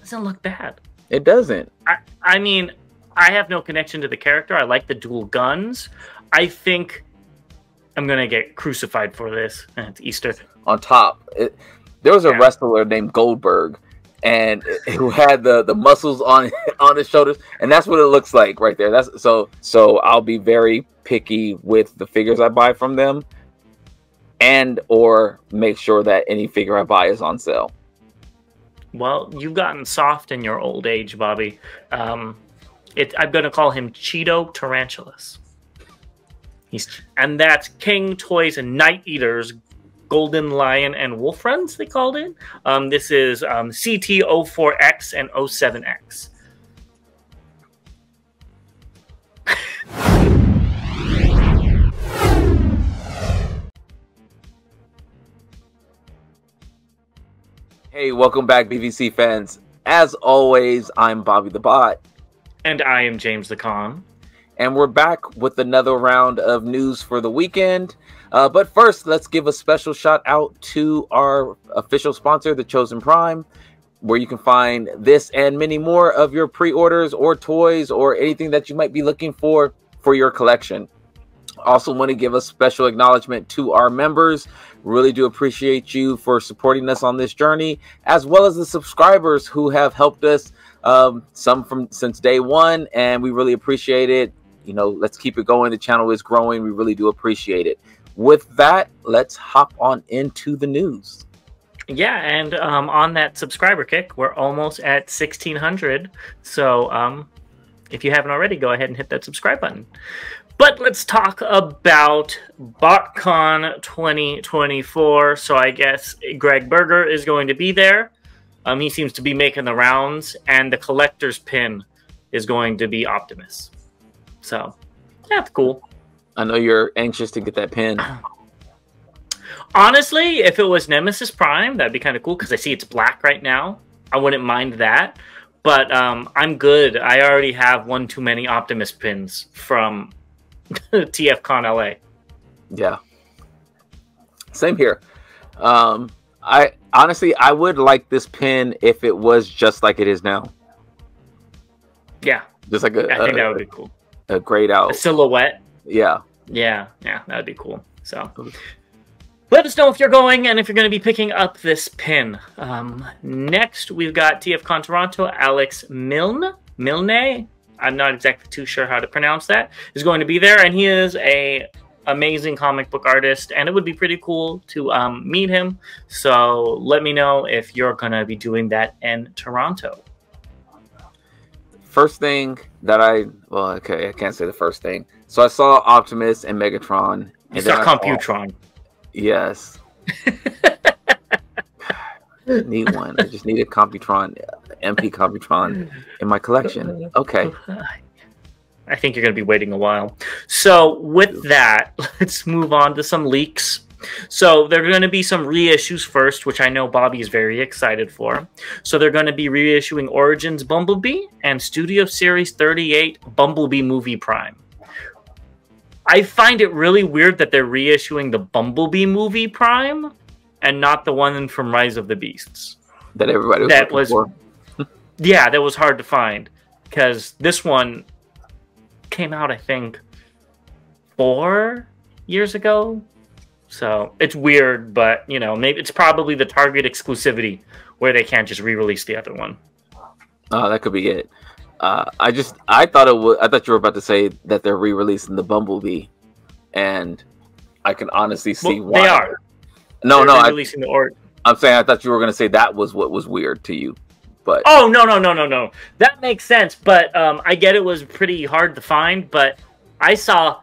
Doesn't look bad. It doesn't. I mean, I have no connection to the character. I like the dual guns. I think I'm gonna get crucified for this. It's Easter. On top, there was a wrestler named Goldberg, and who had the muscles on his shoulders, and that's what it looks like right there. That's so I'll be very picky with the figures I buy from them, and or make sure that any figure I buy is on sale. Well, you've gotten soft in your old age, Bobby. I'm gonna call him Cheeto Tarantulas. And that's Cang Toys and Night Eaters, Golden Lion and Wolf Runs, they called it. This is CT04X and 07X. Hey, welcome back, BVC fans. As always, I'm Bobby the Bot. And I am James the Con. And we're back with another round of news for the weekend. But first, let's give a special shout out to our official sponsor, The Chosen Prime, where you can find this and many more of your pre-orders or toys or anything that you might be looking for your collection. Also want to give a special acknowledgement to our members. Really do appreciate you for supporting us on this journey, as well as the subscribers who have helped us, some since day one, and we really appreciate it. You know, let's keep it going. The channel is growing. We really do appreciate it. With that, let's hop on into the news. Yeah, and on that subscriber kick, we're almost at 1,600. So if you haven't already, go ahead and hit that subscribe button. But let's talk about BotCon 2024. So I guess Greg Berger is going to be there. He seems to be making the rounds, and the collector's pin is going to be Optimus. So that's cool. I know you're anxious to get that pin. Honestly, if it was Nemesis Prime, that'd be kind of cool because I see it's black right now. I wouldn't mind that. But I'm good. I already have one too many Optimus pins from TFCon LA. Yeah. Same here. I honestly, I would like this pin if it was just like it is now. Yeah. Just like I think that would be cool. A grayed out. A silhouette. Yeah. Yeah, that'd be cool. So let us know if you're going and if you're going to be picking up this pin. Next, we've got TFCon Toronto, Alex Milne. I'm not exactly too sure how to pronounce that. Is going to be there, and he is a amazing comic book artist, and it would be pretty cool to meet him. So let me know if you're going to be doing that in Toronto. First thing that I can't say the first thing. So I saw Optimus and Megatron. You saw Computron. Yes. Need one. I just need a Computron, MP Computron in my collection. Okay. I think you're going to be waiting a while. So with that, let's move on to some leaks. So there are going to be some reissues first, which I know Bobby is very excited for. So they're going to be reissuing Origins Bumblebee and Studio Series 38 Bumblebee Movie Prime. I find it really weird that they're reissuing the Bumblebee Movie Prime and not the one from Rise of the Beasts. That everybody was looking for. Yeah, that was hard to find because this one came out, I think, 4 years ago. So it's weird, but you know, maybe it's probably the Target exclusivity where they can't just re-release the other one. Oh, that could be it. I thought it was. I thought you were about to say that they're re-releasing the Bumblebee, and I can honestly see why they are. No, releasing the I'm saying I thought you were going to say that was what was weird to you, but oh no. That makes sense, but I get it was pretty hard to find, but I saw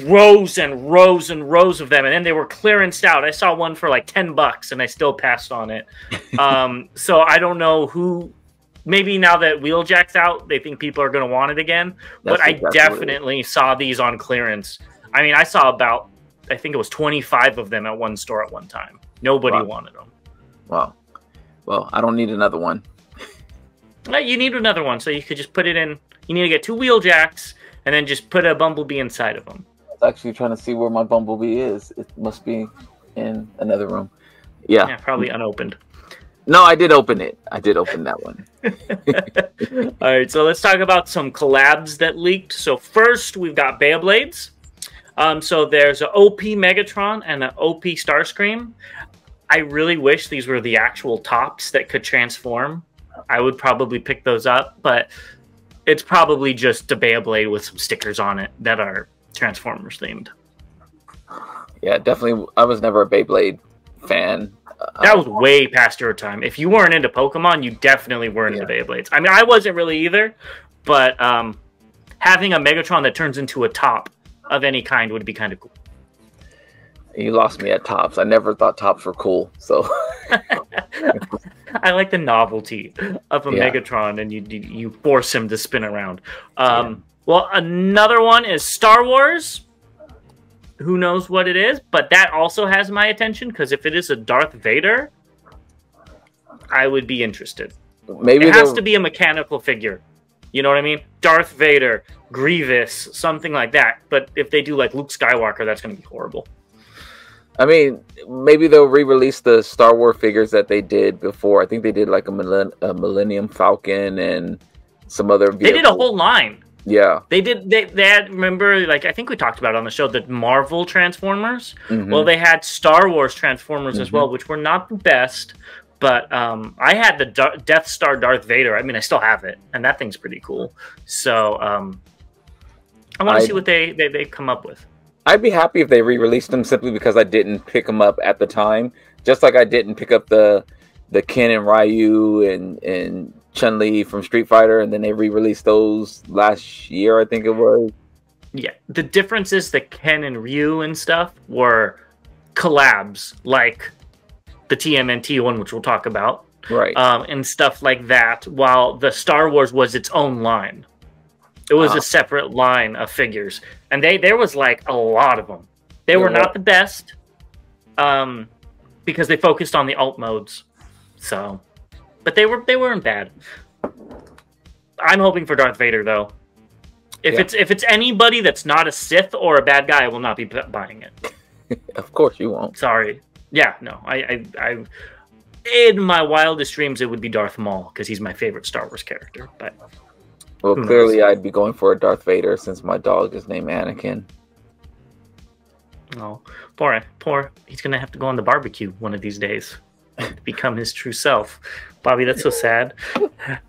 rows and rows and rows of them, and then they were clearanced out. I saw one for like $10 and I still passed on it. So I don't know who, maybe now that Wheeljack's out they think people are going to want it again. But I definitely saw these on clearance. I mean, I saw about, I think it was 25 of them at one store at one time. Nobody wanted them. Wow. Well, I don't need another one. You need another one, so you could just put it in. You need to get 2 Wheeljacks and then just put a Bumblebee inside of them. Actually trying to see where my Bumblebee is. It must be in another room. Yeah, probably unopened. No, I did open it. I did open that one. All right, so let's talk about some collabs that leaked. So first, we've got Beyblades. So there's an OP Megatron and an OP Starscream. I really wish these were the actual tops that could transform. I would probably pick those up, but it's probably just a Beyblade with some stickers on it that are Transformers themed. Yeah, definitely. I was never a Beyblade fan. That was way past your time. If you weren't into Pokemon, you definitely weren't into Beyblades. I mean, I wasn't really either, but having a Megatron that turns into a top of any kind would be kind of cool. You lost me at tops. I never thought tops were cool, so... I like the novelty of a Megatron, and you force him to spin around. Well, another one is Star Wars. Who knows what it is, but that also has my attention, because if it is a Darth Vader, I would be interested. Maybe it has to be a mechanical figure. You know what I mean? Darth Vader, Grievous, something like that. But if they do like Luke Skywalker, that's going to be horrible. I mean, maybe they'll re-release the Star Wars figures that they did before. I think they did like a Millennium Falcon and some other vehicles. They did a whole line. Yeah. They did. They had, remember, like, I think we talked about it on the show, the Marvel Transformers. Well, they had Star Wars Transformers as well, which were not the best. But I had the Death Star Darth Vader. I mean, I still have it, and that thing's pretty cool. So I want to see what they come up with. I'd be happy if they re-released them simply because I didn't pick them up at the time. Just like I didn't pick up the Ken and Ryu and Chun-Li from Street Fighter, and then they re-released those last year, I think it was. Yeah, the difference is that Ken and Ryu and stuff were collabs, like the TMNT one, which we'll talk about, right? And stuff like that, while the Star Wars was its own line. It was a separate line of figures, and there was like a lot of them. They were not the best, because they focused on the alt modes. So, but they weren't bad. I'm hoping for Darth Vader though. If it's anybody that's not a Sith or a bad guy, I will not be buying it. Of course you won't. Sorry. Yeah, no. I in my wildest dreams it would be Darth Maul, because he's my favorite Star Wars character, but. Well, clearly I'd be going for a Darth Vader since my dog is named Anakin. Oh, poor. He's going to have to go on the barbecue one of these days to become his true self. Bobby, that's so sad.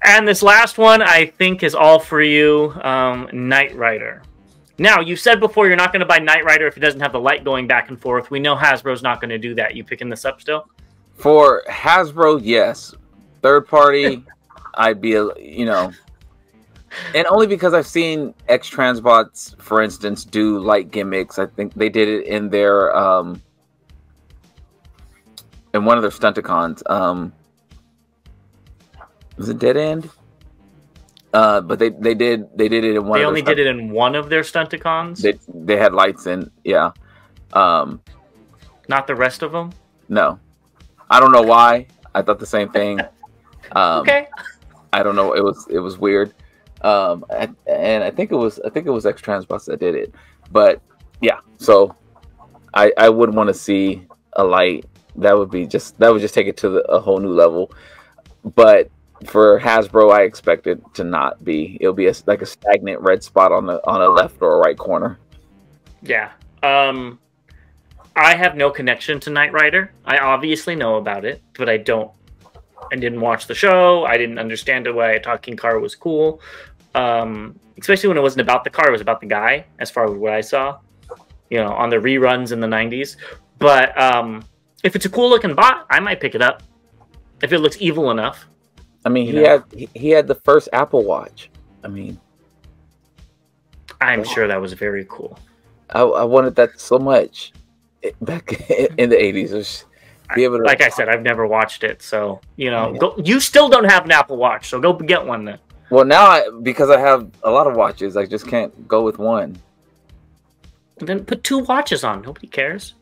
And this last one, I think, is all for you, Knight Rider. Now, you said before you're not going to buy Knight Rider if it doesn't have the light going back and forth. We know Hasbro's not going to do that. You picking this up still? For Hasbro, yes. Third party, I'd be, And only because I've seen X-Transbots, for instance, do light gimmicks. I think they did it in their in one of their Stunticons. Was it Dead End? But they did it in one. They only did it in one of their Stunticons. They had lights in, yeah. Not the rest of them. No, I don't know why. I thought the same thing. Okay. I don't know. It was weird. And I think it was X-Transbots that did it, but yeah. So I would want to see a light. That would just take it to a whole new level. But for Hasbro, I expect it to not be. It'll be like a stagnant red spot on a left or a right corner. Yeah. I have no connection to Knight Rider. I obviously know about it, but I didn't watch the show. I didn't understand why a talking car was cool. Especially when it wasn't about the car, it was about the guy, as far as what I saw, on the reruns in the 90s. But if it's a cool looking bot, I might pick it up if it looks evil enough. I mean, he had the first Apple Watch. I mean, I'm sure that was very cool. I wanted that so much back in the 80s. Like I said, I've never watched it, so you still don't have an Apple Watch, so go get one then. Well, now because I have a lot of watches, I just can't go with one. Then put 2 watches on. Nobody cares.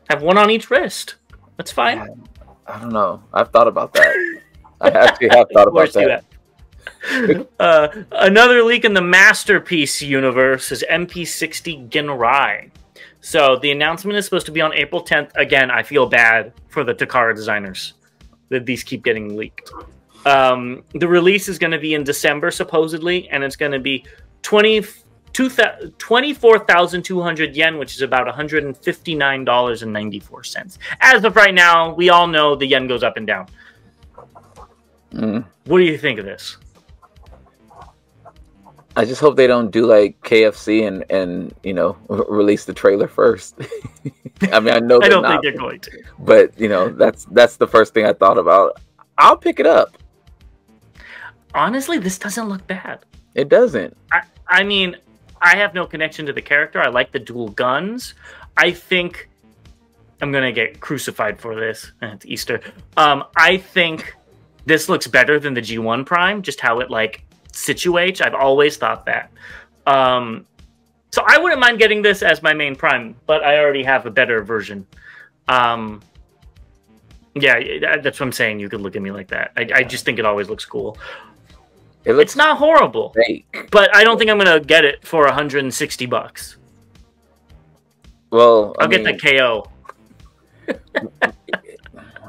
Have one on each wrist. That's fine. I don't know. I've thought about that. I actually have thought about that. Another leak in the Masterpiece universe is MP60 Ginrai. So the announcement is supposed to be on April 10th. Again, I feel bad for the Takara designers. that these keep getting leaked. The release is going to be in December, supposedly, and it's going to be 24,200 yen, which is about $159.94. As of right now, we all know the yen goes up and down. What do you think of this? I just hope they don't do like KFC and you know, release the trailer first. I mean, I know I don't think they're going to, but you know, that's the first thing I thought about. I'll pick it up. Honestly, this doesn't look bad. It doesn't. I mean, I have no connection to the character. I like the dual guns. I think I'm gonna get crucified for this. It's Easter. I think this looks better than the G1 Prime. Just how it like situates. I've always thought that. So I wouldn't mind getting this as my main Prime, but I already have a better version. Yeah, that's what I'm saying. You could look at me like that. I just think it always looks cool. It's not horrible, fake, but I don't think I'm gonna get it for $160. Well, I'll get the KO.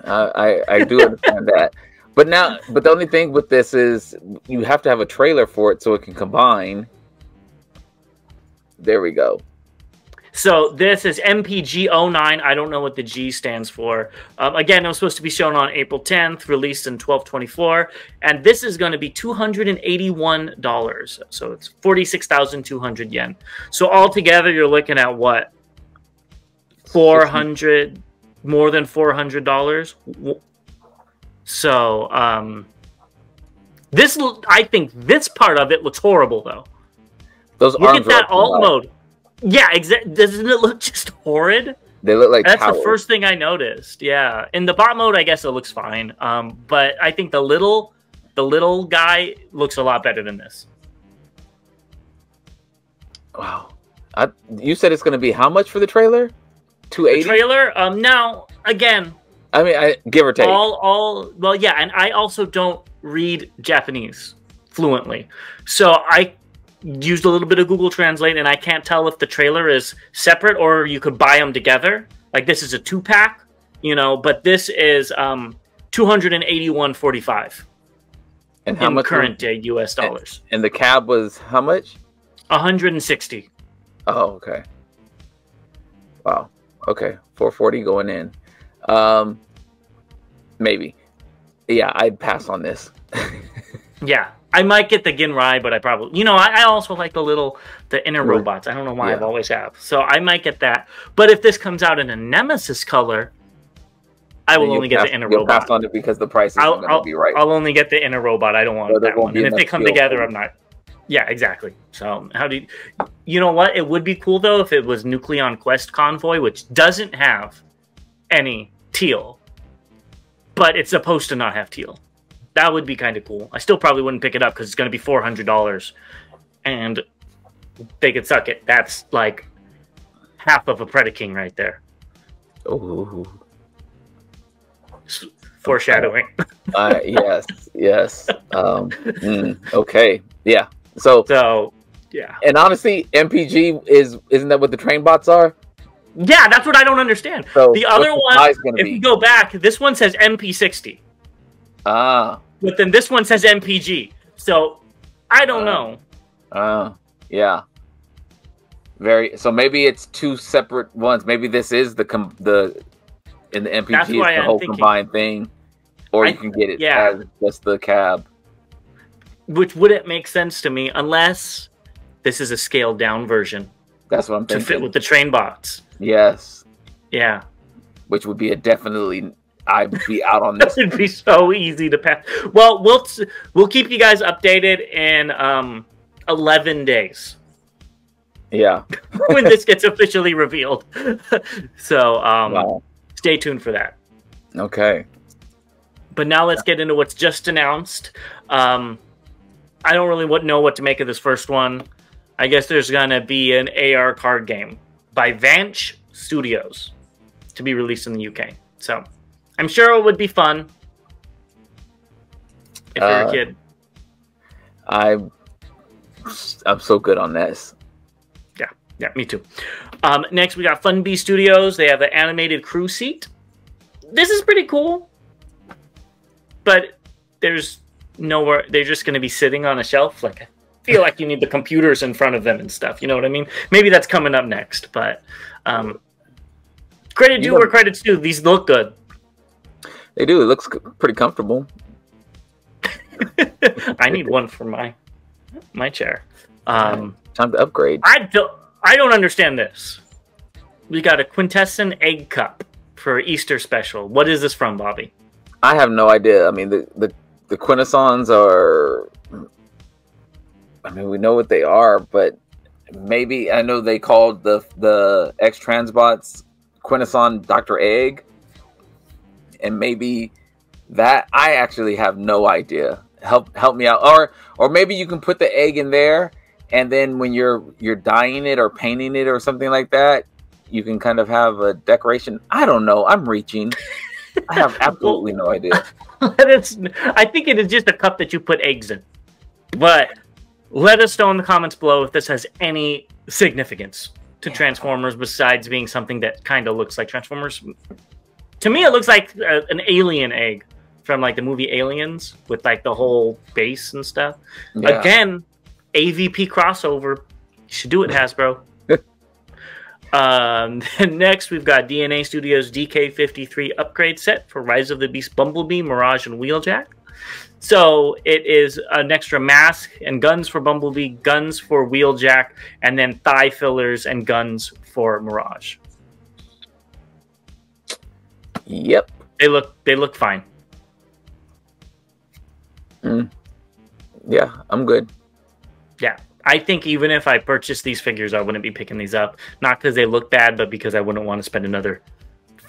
I do understand that, but the only thing with this is you have to have a trailer for it so it can combine. There we go. So this is MPG09. I don't know what the G stands for. Again, it was supposed to be shown on April 10th, released in 12/24, and this is going to be $281. So it's 46,200 yen. So altogether, you're looking at what? 400, more than $400. So this, I think this part of it looks horrible though. Those look at that alt mode. Yeah, exactly. Doesn't it look just horrid? They look like that's towers. The first thing I noticed. Yeah, in the bot mode, I guess it looks fine. But I think the little guy looks a lot better than this. Wow. You said it's going to be how much for the trailer? 280. The trailer. Now again. I mean, give or take. Well, yeah, and I also don't read Japanese fluently, so I used a little bit of Google Translate, and I can't tell if the trailer is separate or you could buy them together. Like this is a 2-pack, you know, but this is $281.45. And how much current day US dollars? And the cab was how much? 160. Oh, okay. Wow. Okay, 440 going in. Maybe. Yeah, I'd pass on this. Yeah. I might get the Ginrai, but I probably... You know, I also like the inner robots. I don't know why I've always have. So I might get that. But if this comes out in a Nemesis color, I will only get the inner robot. Pass on it because the price is going to be right. I'll only get the inner robot. I don't want that one. And if they come together, I'm not... Yeah, exactly. So how do you... You know what? It would be cool, though, if it was Nucleon Quest Convoy, which doesn't have any teal. But it's supposed to not have teal. That would be kind of cool. I still probably wouldn't pick it up because it's going to be $400. And they could suck it. That's like half of a Predaking right there. Oh. Foreshadowing. Yes. Okay. Yeah. So yeah. And honestly, MPG isn't that what the train bots are? Yeah, that's what I don't understand. So the other one, if you go back, this one says MP60. Ah. But then this one says MPG. So I don't know. Yeah. So maybe it's two separate ones. Maybe this is the in the MPG is the whole combined thing, or you can get it as just the cab. Which wouldn't make sense to me unless this is a scaled down version. That's what I'm thinking. To fit with the train bots. Yes. Yeah. Which would be definitely. I'd be out on this. It'd be so easy to pass. Well, we'll keep you guys updated in 11 days. Yeah. When this gets officially revealed. So stay tuned for that. Okay. But now let's get into what's just announced. I don't really know what to make of this first one. I guess there's going to be an AR card game by Vanch Studios to be released in the UK. So I'm sure it would be fun if you're a kid. I'm so good on this. Yeah, me too. Next, we got Fun Bee Studios. They have an animated crew seat. This is pretty cool. but there's nowhere. They're just going to be sitting on a shelf. Like, I feel like you need the computers in front of them and stuff. You know what I mean? Maybe that's coming up next. But credit due where credit's due. These look good. They do. It looks pretty comfortable. I need one for my chair. Time to upgrade. I don't understand this. We got a quintessent egg cup for Easter special. What is this from, Bobby? I have no idea. I mean, the quintessons are. I mean, we know what they are, but maybe I know they called the X Transbots Quintesson Dr. Egg, and maybe that I actually have no idea. Help me out, or maybe you can put the egg in there, and then when you're dyeing it or painting it or something like that, you can kind of have a decoration. I don't know. I'm reaching. I have absolutely no idea. I think it is just a cup that you put eggs in. But let us know in the comments below if this has any significance to Transformers besides being something that kind of looks like Transformers. To me, it looks like an alien egg from like the movie Aliens with like the whole base and stuff. Yeah. Again, AVP crossover. You should do it, Hasbro. Next, we've got DNA Studios DK53 upgrade set for Rise of the Beast Bumblebee, Mirage, and Wheeljack. So it is an extra mask and guns for Bumblebee, guns for Wheeljack, and then thigh fillers and guns for Mirage. Yep. They look fine. Yeah, I'm good. Yeah. I think even if I purchased these figures, I wouldn't be picking these up. Not because they look bad, but because I wouldn't want to spend another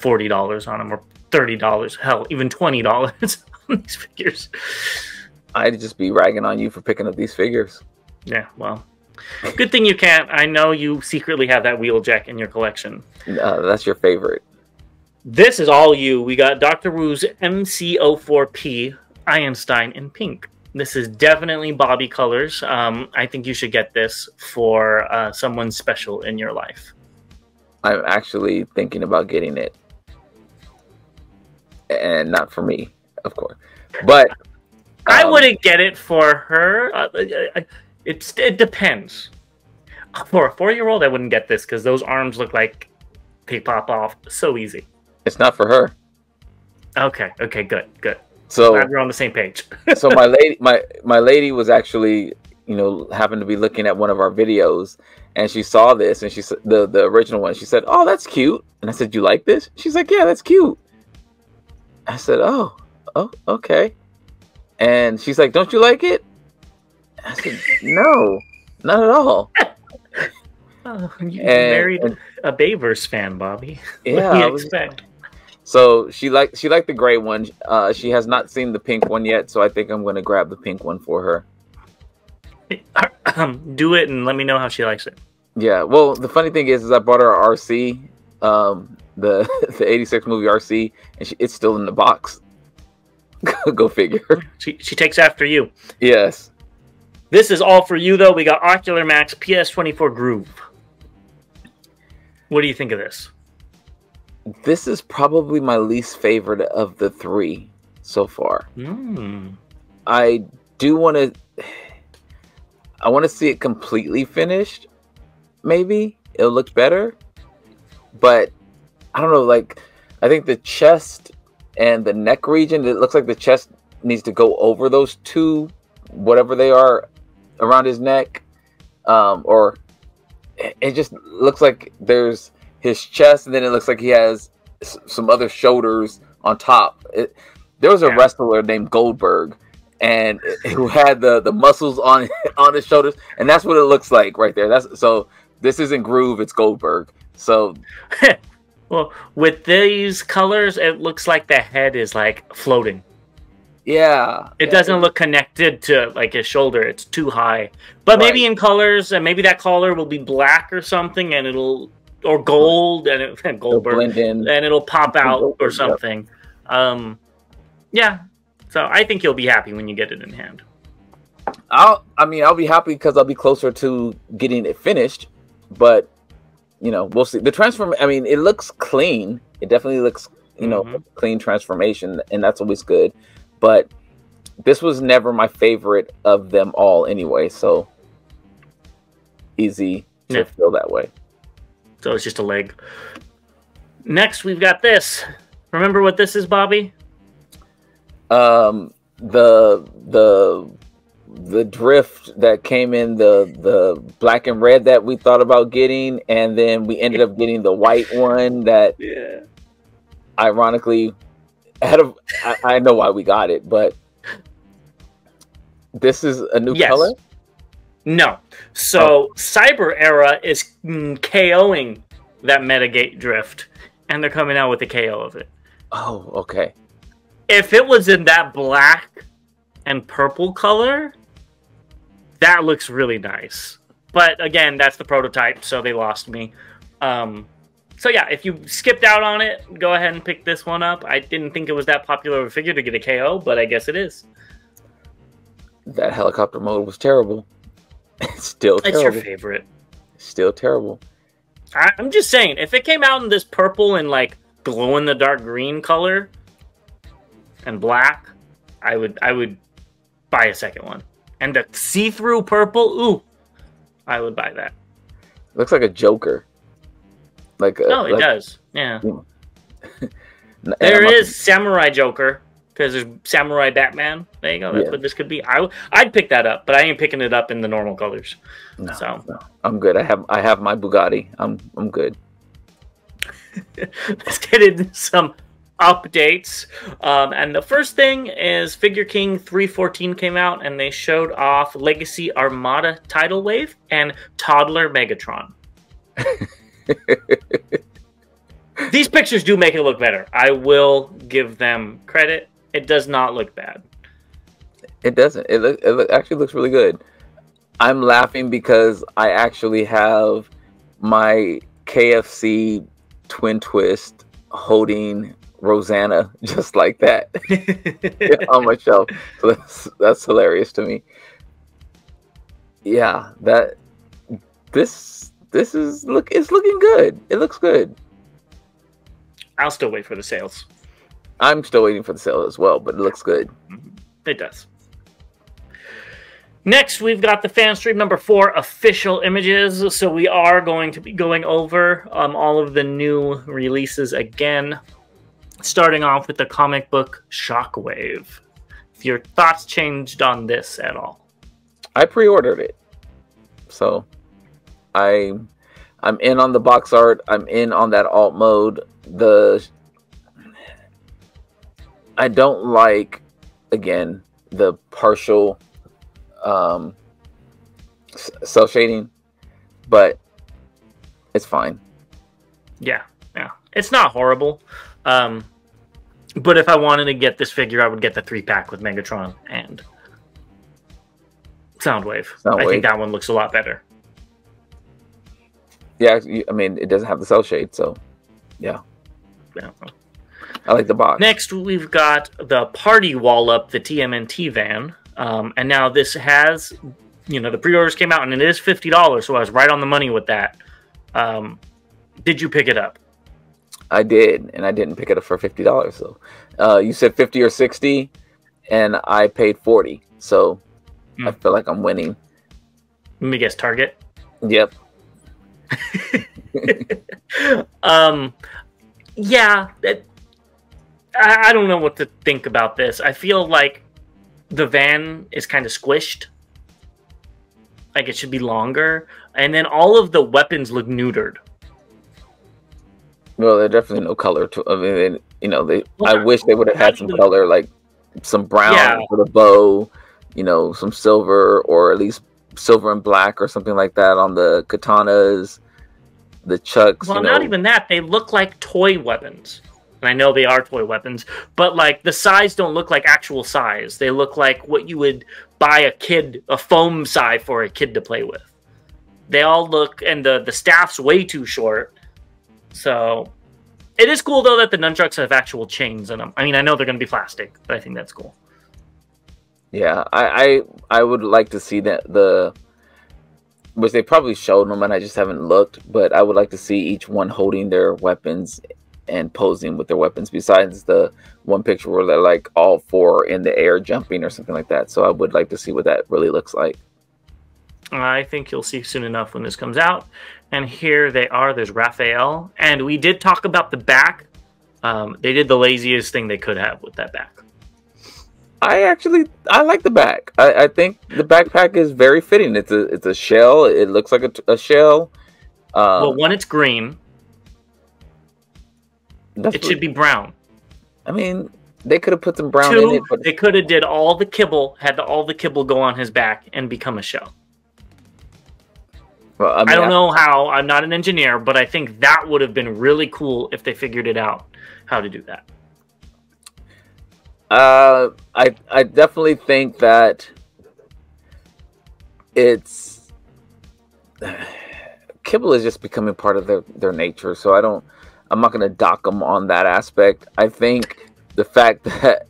$40 on them or $30. Hell, even $20 on these figures. I'd just be ragging on you for picking up these figures. Yeah, well, good thing you can't. I know you secretly have that Wheeljack in your collection. That's your favorite. This is all you. We got Dr. Wu's MC04P Einstein in pink. This is definitely Bobby colors. I think you should get this for someone special in your life. I'm actually thinking about getting it. And not for me, of course. But I wouldn't get it for her. It depends. For a 4-year-old, I wouldn't get this because those arms look like they pop off so easy. It's not for her. Okay, good. So glad we're on the same page. So my lady was actually, happened to be looking at one of our videos, and she saw this, and she said the original one. She said, "Oh, that's cute." And I said, "You like this?" She's like, "Yeah, that's cute." I said, "Oh, okay." And she's like, "Don't you like it?" I said, "No, not at all." Oh, you married a Bayverse fan, Bobby. Yeah, what do you expect? So she liked the gray one. She has not seen the pink one yet, so I think I'm going to grab the pink one for her. Do it and let me know how she likes it. Yeah. Well, the funny thing is I bought her a RC, the 86 movie RC, and it's still in the box. Go figure. She takes after you. Yes. This is all for you though. We got Ocular Max PS24 Groove. What do you think of this? This is probably my least favorite of the 3 so far. I do want to see it completely finished. Maybe it'll look better, but I don't know. Like, I think the chest and the neck region, it looks like the chest needs to go over those two, whatever they are, around his neck, or it just looks like there's his chest, and then it looks like he has some other shoulders on top. There was a wrestler named Goldberg, and who had the muscles on his shoulders, and that's what it looks like right there. So this isn't Groove, it's Goldberg. So, well, with these colors, it looks like the head is like floating. Yeah, it doesn't look connected to like his shoulder. It's too high. But maybe in colors, and maybe that collar will be black or something, and or gold, and Goldberg, blend in, and it'll pop out or something. Yeah. So I think you'll be happy when you get it in hand. I'll be happy because I'll be closer to getting it finished. But we'll see. The transform. I mean, it looks clean. It definitely looks, clean transformation, and that's always good. but this was never my favorite of them all anyway, so easy to feel that way. So it's just a leg. Next, we've got this. Remember what this is, Bobby? The drift that came in the black and red that we thought about getting, and then we ended up getting the white one that ironically I know why we got it, but this is a new color? No. So Cyber Era is KOing that Metagate drift, and they're coming out with a KO of it. Oh, okay. If it was in that black and purple color, that looks really nice. But again, that's the prototype, so they lost me. So yeah, if you skipped out on it, go ahead and pick this one up. I didn't think it was that popular of a figure to get a KO, but I guess it is. That helicopter mode was terrible. It's still terrible. It's your favorite. Still terrible. I'm just saying, if it came out in this purple and like glow-in-the-dark green color and black, I would buy a second one. And the see-through purple, ooh, I would buy that. Looks like a Joker. Like it does. Yeah. There is Samurai Joker, because there's Samurai Batman. There you go. That's what this could be. I'd pick that up, but I ain't picking it up in the normal colors. No, I'm good. I have my Bugatti. I'm good. Let's get into some updates. And the first thing is Figure King 314 came out, and they showed off Legacy Armada Tidal Wave and Toddler Megatron. These pictures do make it look better. I will give them credit. It does not look bad. It doesn't. It actually looks really good. I'm laughing because I actually have my KFC twin twist holding Rosanna just like that on my shelf. So that's hilarious to me. Yeah, this is it's looking good. It looks good. I'll still wait for the sales. I'm still waiting for the sale as well, but it looks good. It does. Next, we've got the fan stream number 4 official images. So we are going to be going over all of the new releases again, starting off with the comic book Shockwave. If your thoughts changed on this at all? I pre-ordered it, so I'm in on the box art. I'm in on that alt mode. I don't like, again, the partial cell shading, but it's fine. Yeah. It's not horrible. But if I wanted to get this figure, I would get the 3-pack with Megatron and Soundwave. I think that one looks a lot better. Yeah, I mean, it doesn't have the cell shade, so yeah. I like the box. Next, we've got the Party Wall Up, the TMNT van. And now this has, the pre-orders came out, and it is $50, so I was right on the money with that. Did you pick it up? I did, and I didn't pick it up for $50. So you said 50 or 60, and I paid 40. So I feel like I'm winning. Let me guess, Target? Yep. Yeah, I don't know what to think about this. I feel like the van is kind of squished. Like it should be longer. And then all of the weapons look neutered. Well, there's definitely no color to. I mean, I wish they would have had some color, like some brown for the bow, some silver, or at least silver and black or something like that on the katanas, the chucks. Well, not even that. They look like toy weapons. And I know they are toy weapons, but like the size don't look like actual size. They look like what you would buy a foam size for a kid to play with. They all look, and the staff's way too short. So it is cool though that the nunchucks have actual chains in them. I mean, I know they're going to be plastic, but I think that's cool. Yeah, I would like to see that which they probably showed them, and I just haven't looked. But I would like to see each one holding their weapons and posing with their weapons, besides the one picture where they're like all four in the air jumping or something like that. So I would like to see what that really looks like. I think you'll see soon enough when this comes out. And here they are. There's Raphael. And we did talk about the back. They did the laziest thing they could have with that back. I like the back. I think the backpack is very fitting. It's a shell. It looks like a shell. Well, when it's green, it should be brown. I mean, they could have put some brown in it. But they could have did all the kibble, had all the kibble go on his back and become a shell. Well, I don't know how. I'm not an engineer, but I think that would have been really cool if they figured it out how to do that. I definitely think that it's kibble is just becoming part of their nature. So I'm not going to dock them on that aspect. I think the fact that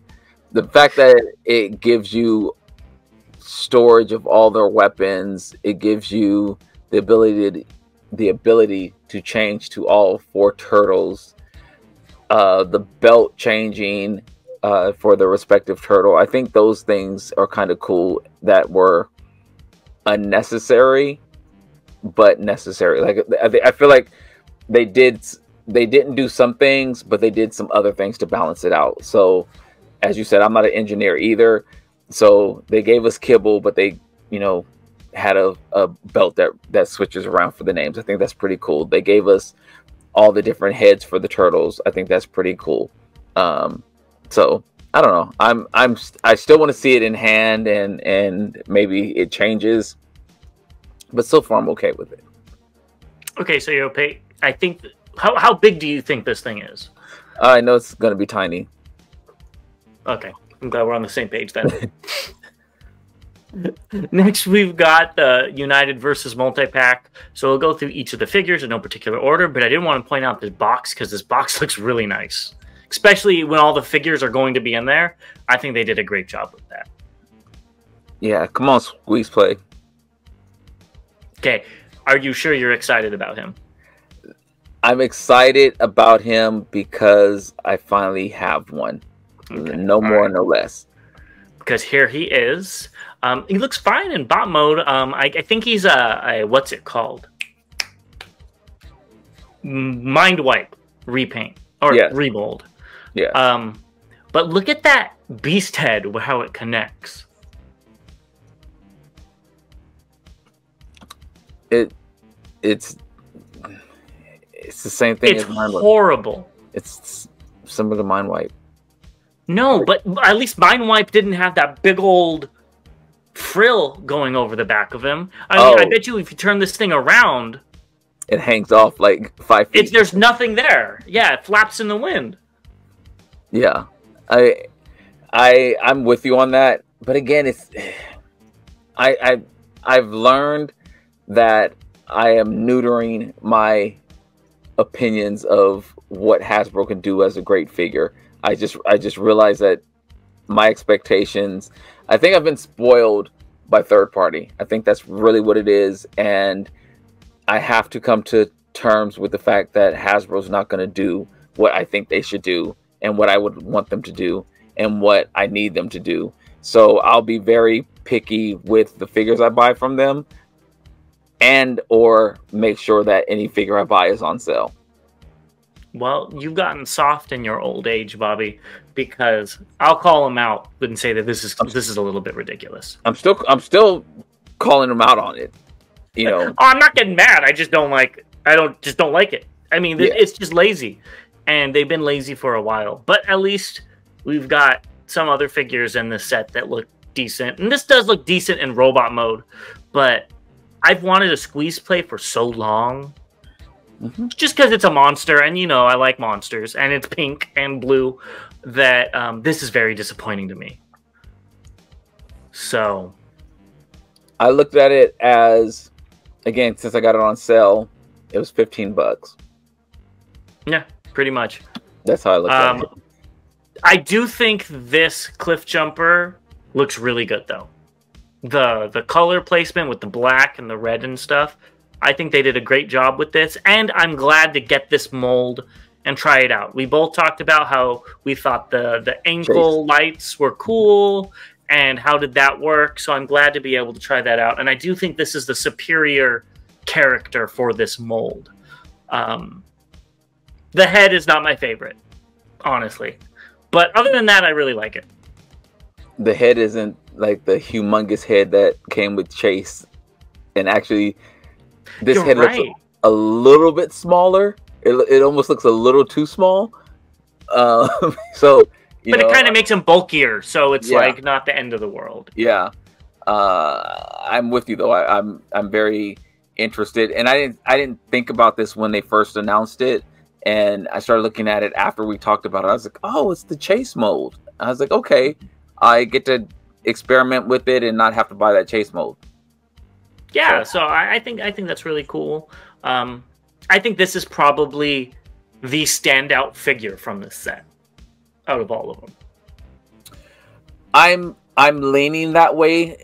it gives you storage of all their weapons, it gives you the ability to change to all four turtles, the belt changing for the respective turtle. I think those things are kind of cool that were unnecessary but necessary. Like I feel like they didn't do some things, but they did some other things to balance it out. So as you said, I'm not an engineer either, so they gave us kibble, but they had a belt that switches around for the names. I think that's pretty cool. They gave us all the different heads for the turtles. I think that's pretty cool. So I don't know. I still want to see it in hand, and maybe it changes, but so far I'm okay with it. Okay, so you're okay. I think how big do you think this thing is? I know it's going to be tiny. Okay, I'm glad we're on the same page then. Next, we've got the United versus multi-pack. So we'll go through each of the figures in no particular order, but I did want to point out this box because this box looks really nice. Especially when all the figures are going to be in there. I think they did a great job with that. Yeah, come on, Squeeze Play. Okay, are you sure you're excited about him? I'm excited about him because I finally have one. Okay. No more, no less. Because here he is. He looks fine in bot mode. I think he's a what's it called? Mind wipe repaint or remold. Yeah. But look at that beast head, how it connects. It's the same thing as Mind Wipe. It's horrible. It's similar to Mind Wipe. No, but at least Mind Wipe didn't have that big old frill going over the back of him. I mean, I bet you if you turn this thing around, it hangs off like 5 feet. There's nothing there. Yeah, it flaps in the wind. Yeah, I'm with you on that. But again, I've learned that I am neutering my opinions of what Hasbro can do as a great figure. I just realized that my expectations, I think I've been spoiled by third party. I think that's really what it is, and I have to come to terms with the fact that Hasbro's not going to do what I think they should do and what I would want them to do and what I need them to do. So I'll be very picky with the figures I buy from them, and or make sure that any figure I buy is on sale. Well, you've gotten soft in your old age, Bobby, because I'll call him out and say that this is a little bit ridiculous. I'm still calling him out on it. Oh, I'm not getting mad. I just don't like. I don't like it. I mean, it's just lazy, and they've been lazy for a while. But at least we've got some other figures in this set that look decent, and this does look decent in robot mode. But I've wanted a Squeeze Play for so long. Just because it's a monster, and I like monsters, and it's pink and blue, that this is very disappointing to me. So I looked at it as, again, since I got it on sale, it was $15. Yeah, pretty much. That's how I looked at it. I do think this Cliff Jumper looks really good, though. The color placement with the black and the red and stuff, I think they did a great job with this, and I'm glad to get this mold and try it out. We both talked about how we thought the ankle Chase. lights were cool and how did that work. So I'm glad to be able to try that out. And I do think this is the superior character for this mold. The head is not my favorite, honestly. But other than that, I really like it. The head isn't like the humongous head that came with Chase. And actually, this You're head right. looks a little bit smaller. It almost looks a little too small. So, but it kind of makes him bulkier, so it's Yeah. like not the end of the world. Yeah. I'm with you though. I'm very interested, and I didn't think about this when they first announced it, and I started looking at it after we talked about it. I was like, oh, it's the Chase mold. I was like, okay, I get to experiment with it and not have to buy that Chase mold. Yeah, so I think that's really cool. I think this is probably the standout figure from this set out of all of them. I'm leaning that way.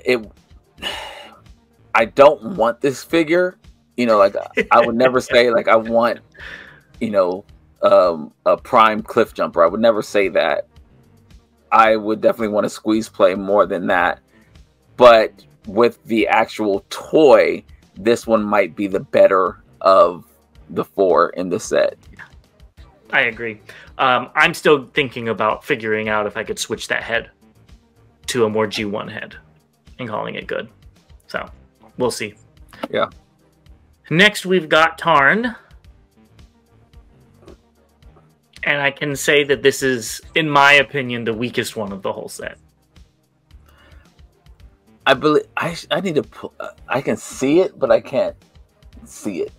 I don't want this figure. You know, like I would never say like I want, you know, a prime cliff jumper. I would never say that. I would definitely want to squeeze play more than that. But with the actual toy, this one might be the better of the 4 in the set. I agree. I'm still thinking about figuring out if I could switch that head to a more G1 head and calling it good. So we'll see. Yeah. Next, we've got Tarn. And I can say that this is, in my opinion, the weakest one of the whole set. I believe I need to pull, I can see it, but I can't see it.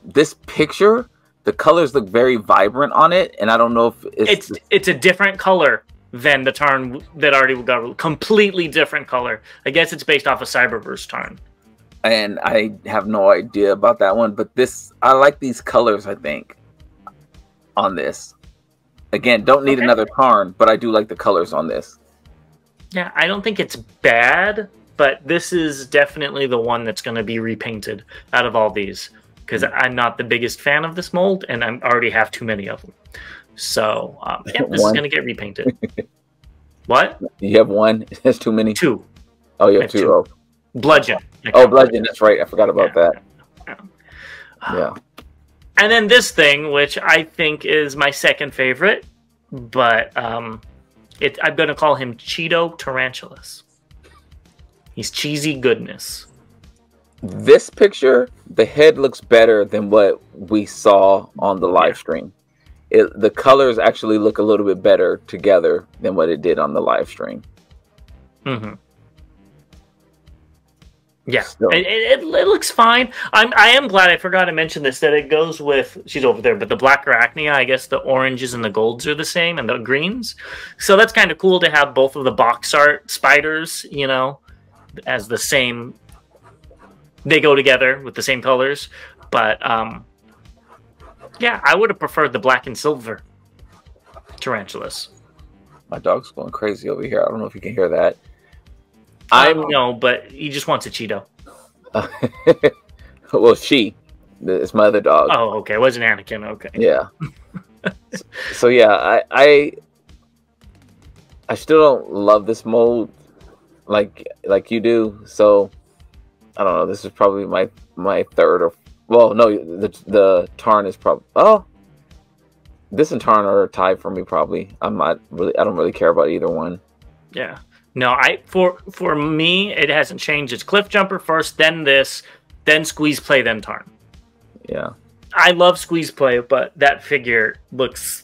This picture, the colors look very vibrant on it, and I don't know if it's a different color than the Tarn that already got a completely different color. I guess it's based off of Cyberverse Tarn. And I have no idea about that one, but this, I like these colors, I think, on this. Again, don't need another Tarn, but I do like the colors on this. Yeah, I don't think it's bad, but this is definitely the one that's going to be repainted out of all these, because I'm not the biggest fan of this mold, and I already have too many of them. So, yeah, this is going to get repainted. What? You have one? That's too many? 2. Oh, you have 2. Oh. Bludgeon. Oh, Bludgeon. That's right. I forgot about that. Yeah. And then this thing, which I think is my second favorite, but I'm going to call him Cheeto Tarantulas. He's cheesy goodness. This picture, the head looks better than what we saw on the live stream. The colors actually look a little bit better together than what it did on the live stream. Mm-hmm. Yeah, it looks fine. I am glad I forgot to mention this, that it goes with, she's over there, but the Black Arachnia, I guess the oranges and the golds are the same, and the greens. So that's kind of cool to have both of the box art spiders, you know, as the same, they go together with the same colors. But, yeah, I would have preferred the black and silver tarantulas. My dog's going crazy over here. I don't know if you can hear that. I know, but he just wants a Cheeto. Well, it's my other dog. Oh, okay. It wasn't Anakin. Okay. Yeah. So yeah, I still don't love this mold like you do. So I don't know. This is probably my third or, well, no, the Tarn is probably, this and Tarn are tied for me probably. I don't really care about either one. Yeah. No, for me, it hasn't changed. It's Cliff Jumper first, then this, then Squeeze Play, then Tarn. Yeah. I love Squeeze Play, but that figure looks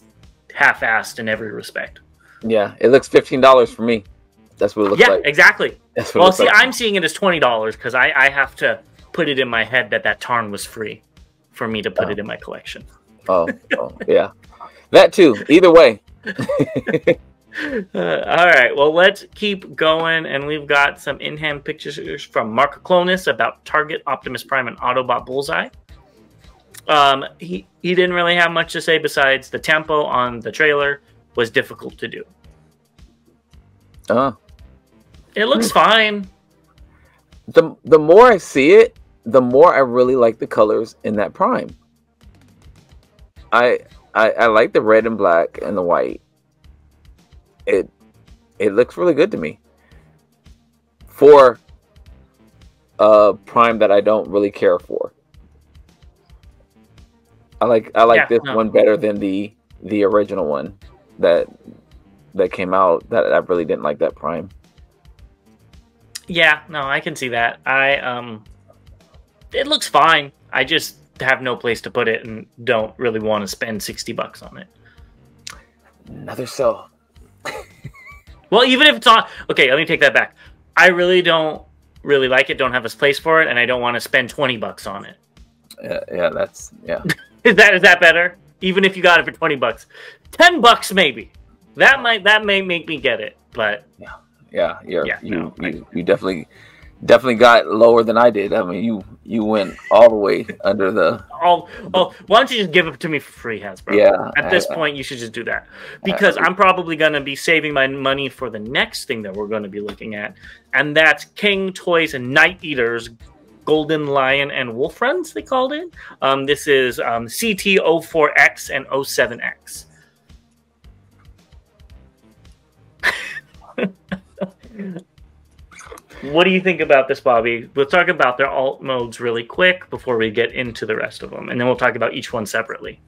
half-assed in every respect. Yeah, it looks $15 for me. That's what it looks like. Yeah, exactly. That's what well, see, like. I'm seeing it as $20 because I have to put it in my head that Tarn was free for me to put it in my collection. Oh, yeah. That too. Either way. All right, well, let's keep going, and we've got some in-hand pictures from Mark Clonus about Target, Optimus Prime, and Autobot Bullseye. He didn't really have much to say besides the tempo on the trailer was difficult to do. It looks fine. The more I see it, the more I really like the colors in that Prime. I like the red and black and the white. It looks really good to me for a Prime that I don't really care for. I like this one better than the original one that came out. That I really didn't like that Prime. Yeah, no, I can see that. It looks fine. I just have no place to put it and don't really want to spend $60 on it. Another sell. Well, even if it's on... Okay, let me take that back. I really don't really like it, don't have a place for it, and I don't want to spend $20 on it. Yeah, that's... Yeah. Is that better? Even if you got it for $20. $10 maybe. That may make me get it, but... Yeah, you definitely got lower than I did. I mean, you went all the way under the. Oh, why don't you just give it to me for free, Hasbro? Yeah. At this point, you should just do that because I'm probably going to be saving my money for the next thing that we're going to be looking at, and that's Cang Toys and Night Eaters, Golden Lion and Wolf Runs. They called it. This is CT04X and 07X. What do you think about this, Bobby? We'll talk about their alt modes really quick before we get into the rest of them, and then we'll talk about each one separately.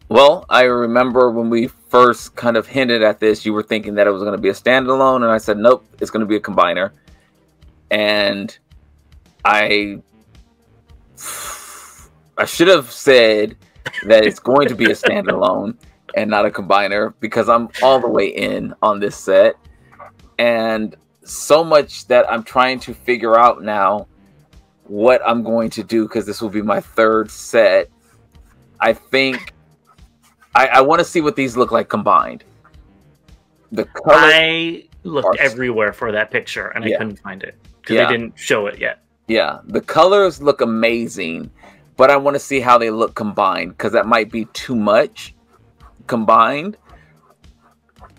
Well, I remember when we first kind of hinted at this, you were thinking that it was going to be a standalone, and I said, nope, it's going to be a combiner. And I should have said that it's going to be a standalone and not a combiner because I'm all the way in on this set. And so much that I'm trying to figure out now what I'm going to do because this will be my third set. I think I want to see what these look like combined. The color I looked everywhere for that picture and I couldn't find it because they didn't show it yet. Yeah, the colors look amazing, but I want to see how they look combined because that might be too much combined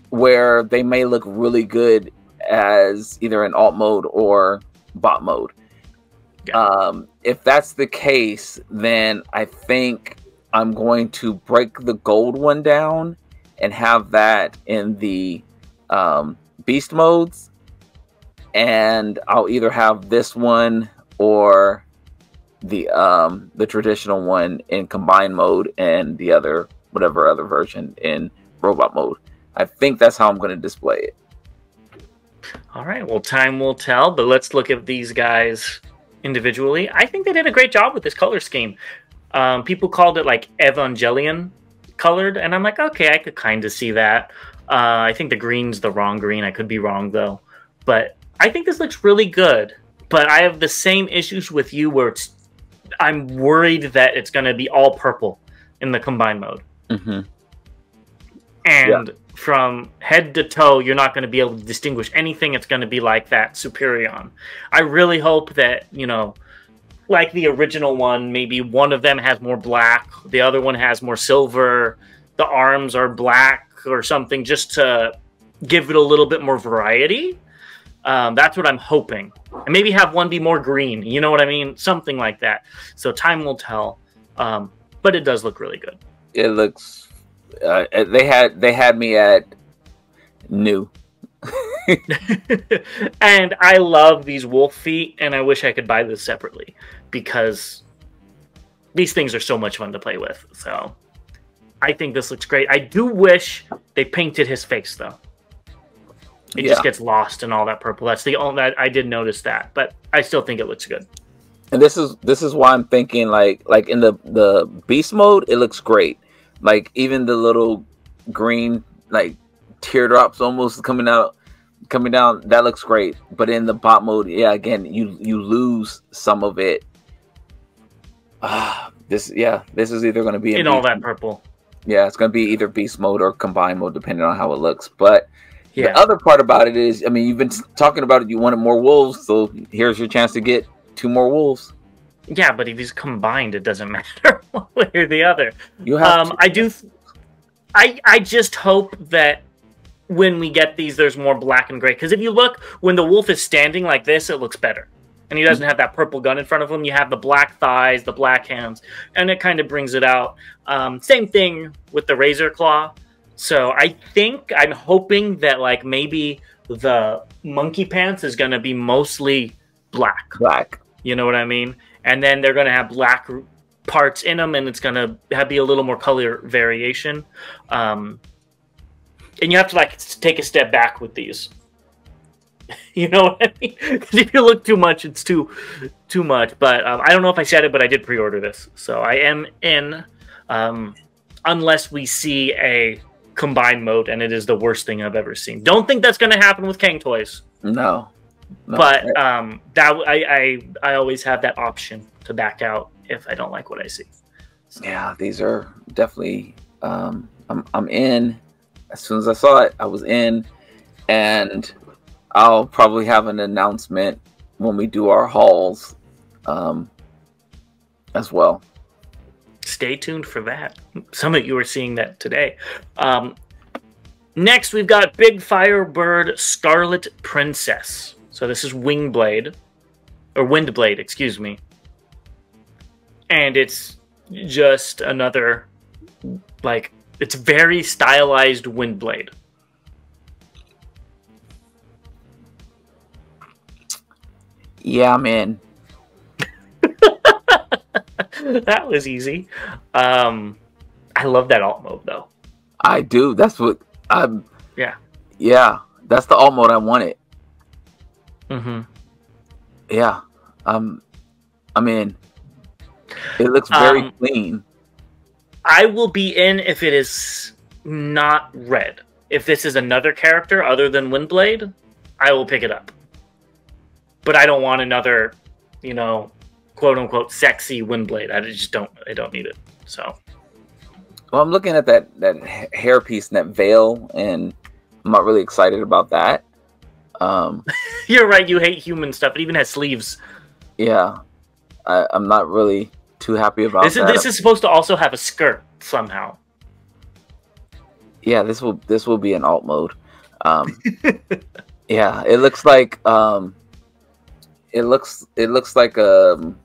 where they may look really good as either in alt mode or bot mode. If that's the case, then I think I'm going to break the gold one down and have that in the beast modes, and I'll either have this one or the traditional one in combined mode and the other whatever other version in robot mode. I think that's how I'm going to display it. All right, well, time will tell, but let's look at these guys individually. I think they did a great job with this color scheme. People called it like Evangelion colored, and I'm like, okay, I could kind of see that. I think the green's the wrong green. I could be wrong, though. But I think this looks really good. But I have the same issues with you where I'm worried that it's going to be all purple in the combined mode. Mm-hmm. And from head to toe, you're not going to be able to distinguish anything. It's going to be like that Superion. I really hope that, you know, like the original one, maybe one of them has more black, the other one has more silver, the arms are black or something, just to give it a little bit more variety. That's what I'm hoping. And maybe have one be more green, you know what I mean? Something like that. So time will tell. But it does look really good. It looks... they had me at new. And I love these wolf feet, and I wish I could buy this separately because these things are so much fun to play with. So I think this looks great. I do wish they painted his face though. It just gets lost in all that purple. That's the only I did notice that, but I still think it looks good. And this is why I'm thinking like in the beast mode, it looks great. Like even the little green like teardrops almost coming down, that looks great. But in the bot mode, again, you lose some of it. This is either going to be in all that purple. Yeah, it's going to be either beast mode or combined mode, depending on how it looks. But the other part about it is, I mean, you've been talking about it. You wanted more wolves, so here's your chance to get 2 more wolves. Yeah, but if he's combined, it doesn't matter one way or the other. You have I just hope that when we get these, there's more black and gray. Because if you look, when the wolf is standing like this, it looks better. and he doesn't have that purple gun in front of him. You have the black thighs, the black hands, and it kind of brings it out. Same thing with the Razor Claw. So I'm hoping that like maybe the monkey pants is going to be mostly black. You know what I mean? And then they're going to have black parts in them, and it's going to be a little more color variation. And you have to like take a step back with these. You know what I mean? Because if you look too much, it's too much. But I don't know if I said it, but I did pre-order this, so I am in. Unless we see a combined mode, and it is the worst thing I've ever seen. Don't think that's going to happen with Cang Toys. No. But that I always have that option to back out if I don't like what I see. So. Yeah, these are definitely. I'm in. As soon as I saw it, I was in, and I'll probably have an announcement when we do our hauls, as well. Stay tuned for that. Some of you are seeing that today. Next, we've got Big Firebird Scarlet Princess. So this is Windblade, excuse me. And it's just another, like, it's very stylized Windblade. Yeah, I'm in. That was easy. I love that alt mode though. I do. That's what I'm. Yeah. Yeah, that's the alt mode I wanted. Yeah, I'm in. It looks very clean. I will be in if it is not red. If this is another character other than Windblade, I will pick it up. But I don't want another, you know, quote unquote sexy Windblade. I don't need it. So. Well, I'm looking at that hairpiece and that veil, and I'm not really excited about that. You're right. You hate human stuff. It even has sleeves. Yeah, I'm not really too happy about that. This is supposed to also have a skirt somehow. Yeah, this will be an alt mode. Yeah, it looks like it looks like and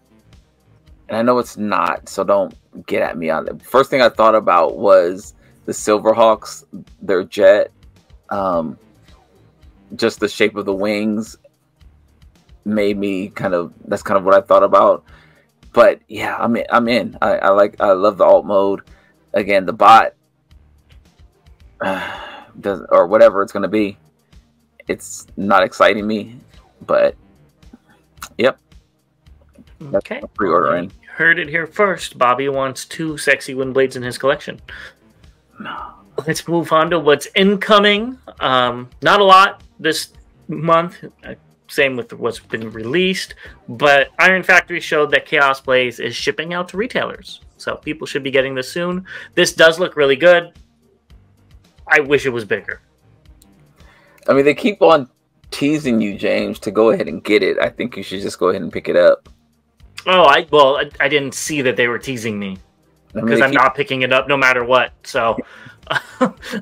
I know it's not, so don't get at me on it. First thing I thought about was the Silverhawks, their jet. Just the shape of the wings made me that's kind of what I thought about. But yeah, I'm in. I love the alt mode. Again, the bot does, or whatever it's gonna be. It's not exciting me, but yep. Okay. Pre-ordering. Heard it here first. Bobby wants 2 sexy Windblades in his collection. No. Let's move on to what's incoming. Not a lot this month. Same with what's been released. But Iron Factory showed that Chaos Blaze is shipping out to retailers. So people should be getting this soon. This does look really good. I wish it was bigger. I mean, they keep on teasing you, James, to go ahead and get it. I think you should just go ahead and pick it up. Oh, I didn't see that they were teasing me. Because I'm not picking it up no matter what. So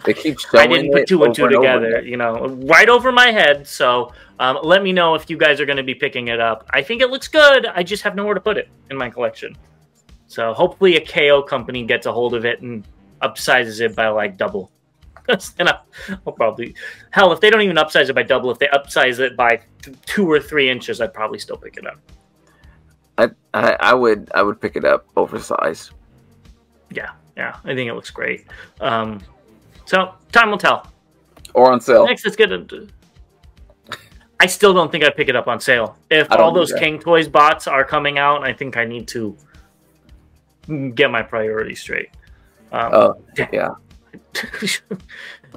they keep showing I didn't put 2 and 2 together, you know, right over my head. So let me know if you guys are going to be picking it up. I think it looks good. I just have nowhere to put it in my collection. So hopefully a KO company gets a hold of it and upsizes it by like double. And I'll probably, hell, if they don't even upsize it by double, if they upsize it by 2 or 3 inches, I'd probably still pick it up. I would pick it up oversized. Yeah, I think it looks great. So time will tell. Or on sale. Next, let's get into. I still don't think I'd pick it up on sale. If all those Cang Toys bots are coming out, I think I need to get my priorities straight. Yeah.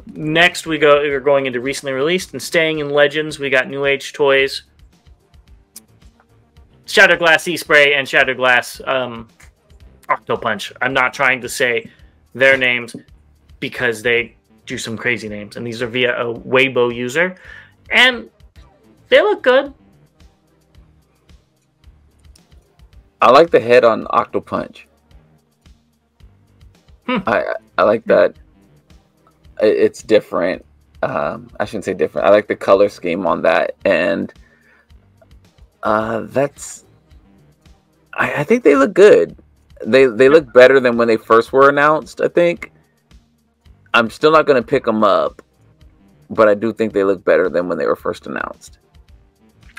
Next, we're going into recently released and staying in Legends. We got New Age Toys, Shatterglass E-Spray, and Shatterglass Octopunch. I'm not trying to say their names because they do some crazy names, and these are via a Weibo user, and they look good. I like the head on Octopunch. I like that. It's different. I shouldn't say different. I like the color scheme on that, and That's. I think they look good. They look better than when they first were announced. I think. I'm still not going to pick them up, but I do think they look better than when they were first announced.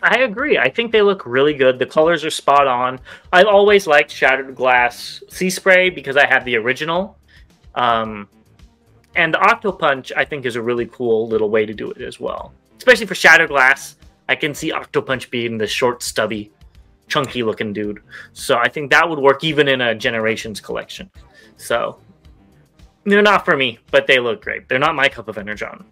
I agree. I think they look really good. The colors are spot on. I've always liked Shattered Glass Sea Spray because I have the original. And the Octo Punch, I think, is a really cool little way to do it as well. Especially for Shattered Glass. I can see Octo Punch being the short, stubby, chunky looking dude. So I think that would work even in a Generations collection. So they're not for me, but they look great. They're not my cup of Energon.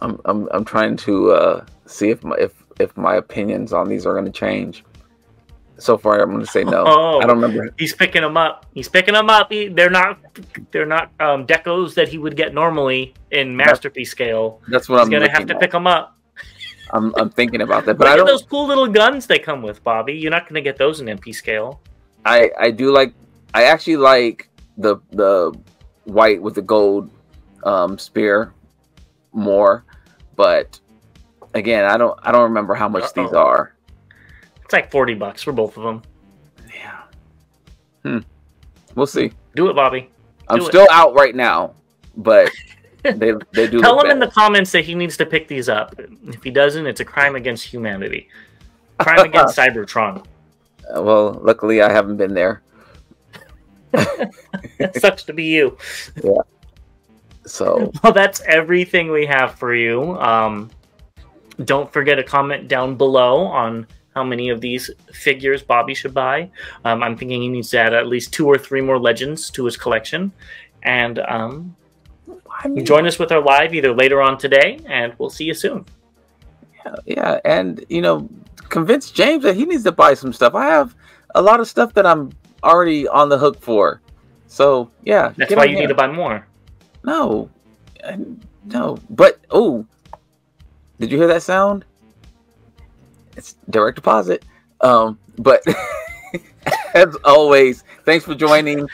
I'm trying to see if my opinions on these are going to change. So far, I'm going to say no. Oh, I don't remember. He's picking them up. He's picking them up. They're not decos that he would get normally in Masterpiece scale. That's what He's going to have to pick them up. I'm thinking about that, but Look I at don't. those cool little guns they come with, Bobby. You're not going to get those in MP scale. I do like. I actually like the white with the gold spear more, but again, I don't remember how much these are. It's like $40 for both of them. Yeah. We'll see. Do it, Bobby. I'm still out right now, but they do. Tell him in the comments that he needs to pick these up. If he doesn't, it's a crime against humanity. Crime against Cybertron. Well, luckily I haven't been there. It sucks to be you. Yeah. So. Well, that's everything we have for you. Don't forget to comment down below on how many of these figures Bobby should buy. I'm thinking he needs to add at least 2 or 3 more Legends to his collection. And join us with our live either later on today, and we'll see you soon. Yeah, and convince James that he needs to buy some stuff. I have a lot of stuff that I'm already on the hook for. So yeah, that's why you need to buy more. No, but did you hear that sound? It's direct deposit. But as always, thanks for joining.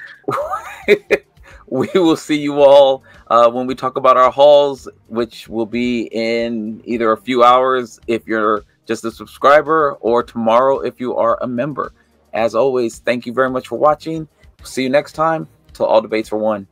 We will see you all when we talk about our hauls, which will be in either a few hours if you're just a subscriber, or tomorrow if you are a member. As always, thank you very much for watching. See you next time. Till all debates are won.